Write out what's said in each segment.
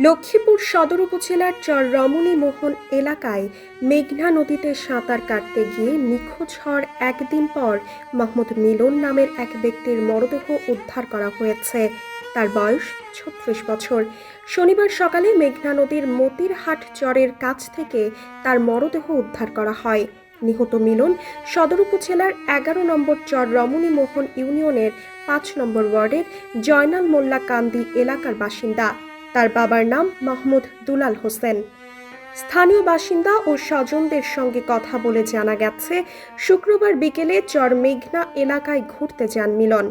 লক্ষ্মীপুর সদর উপজেলার চর রমণী মোহন এলাকায় মেঘনা নদীতে সাঁতার কাটতে গিয়ে নিখোঁজ হওয়ার একদিন পর মোহাম্মদ মিলন নামের এক ব্যক্তির মরদেহ উদ্ধার করা হয়েছে। তার বয়স ৩৬ বছর। শনিবার সকালে মেঘনা নদীর মতিরহাট চরের কাছ থেকে তার মরদেহ উদ্ধার করা হয়। নিহত মিলন সদর উপজেলার ১১ নম্বর চর রমণী মোহন ইউনিয়নের ৫ নম্বর ওয়ার্ডের জয়নাল মোল্লা কান্দি এলাকার বাসিন্দা। তার বাবার নাম মোহাম্মদ দুলাল হোসেন। স্থানীয় বাসিন্দা ও স্বজনদের সঙ্গে কথা বলে জানা গেছে, শুক্রবার বিকেলে চর মেঘনা এলাকায় ঘুরতে যান মিলন।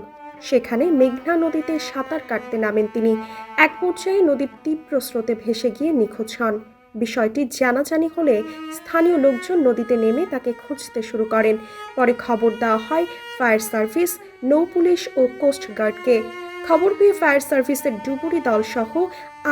সেখানে মেঘনা নদীতে সাঁতার কাটতে নামেন তিনি। এক পর্যায়ে নদীর তীব্র স্রোতে ভেসে গিয়ে নিখোঁজ হন। বিষয়টি জানাজানি হলে স্থানীয় লোকজন নদীতে নেমে তাকে খুঁজতে শুরু করেন। পরে খবর দেওয়া হয় ফায়ার সার্ভিস, নৌ পুলিশ ও কোস্টগার্ডকে। খবর পেয়ে ফায়ার সার্ভিসের ডুবুরি দল সহ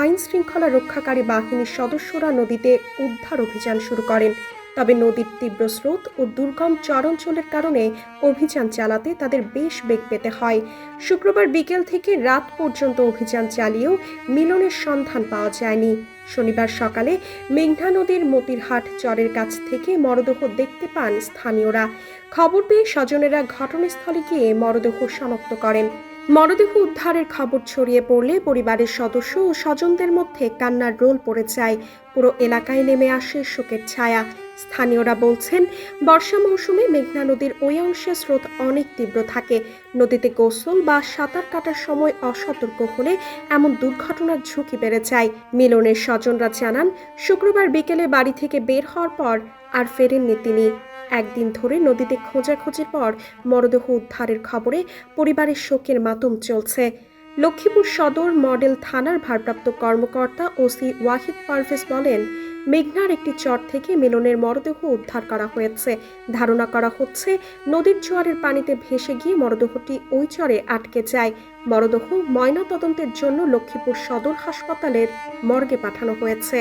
আইন শৃঙ্খলা রক্ষাকারী বাহিনীর সদস্যরা নদীতে উদ্ধার অভিযান শুরু করেন। তবে নদীর তীব্র স্রোত ও দুর্গম চরাঞ্চলের কারণে অভিযান চালাতে তাদের বেশ বেগ পেতে হয়। শুক্রবার বিকেল থেকে রাত পর্যন্ত অভিযান চালিয়েও মিলনের সন্ধান পাওয়া যায়নি। শনিবার সকালে মেঘনা নদীর মতিরহাট চরের কাছ থেকে মরদেহ দেখতে পান স্থানীয়রা। খবর পেয়ে স্বজনেরা ঘটনাস্থলে গিয়ে মরদেহ শনাক্ত করেন। মরদেহ উদ্ধারের খবর ছড়িয়ে পড়লে পরিবারের সদস্য ও স্বজনদের মধ্যে কান্নার রোল পড়ে যায়। পুরো এলাকায় নেমে আসে শোকের ছায়া। স্থানীয়রা বলছেন, বর্ষা মৌসুমে মেঘনা নদীর ওই অংশে স্রোত অনেক তীব্র থাকে। নদীতে গোসল বা সাঁতার কাটার সময় অসতর্ক হলে এমন দুর্ঘটনার ঝুঁকি বেড়ে যায়। মিলনের স্বজনরা জানান, শুক্রবার বিকেলে বাড়ি থেকে বের হওয়ার পর আর ফেরেননি তিনি। একদিন ধরে নদীতে খোঁজাখুঁজির পর মরদেহ উদ্ধারের খবরে পরিবারের শোকের মাতম চলছে। লক্ষ্মীপুর সদর মডেল থানার ভারপ্রাপ্ত কর্মকর্তা ওসি ওয়াহিদ পারভেজ বলেন, মেঘনার একটি চর থেকে মিলনের মরদেহ উদ্ধার করা হয়েছে। ধারণা করা হচ্ছে নদীর জোয়ারের পানিতে ভেসে গিয়ে মরদেহটি ওই চরে আটকে যায়। মরদেহ ময়নাতদন্তের জন্য লক্ষ্মীপুর সদর হাসপাতালের মর্গে পাঠানো হয়েছে।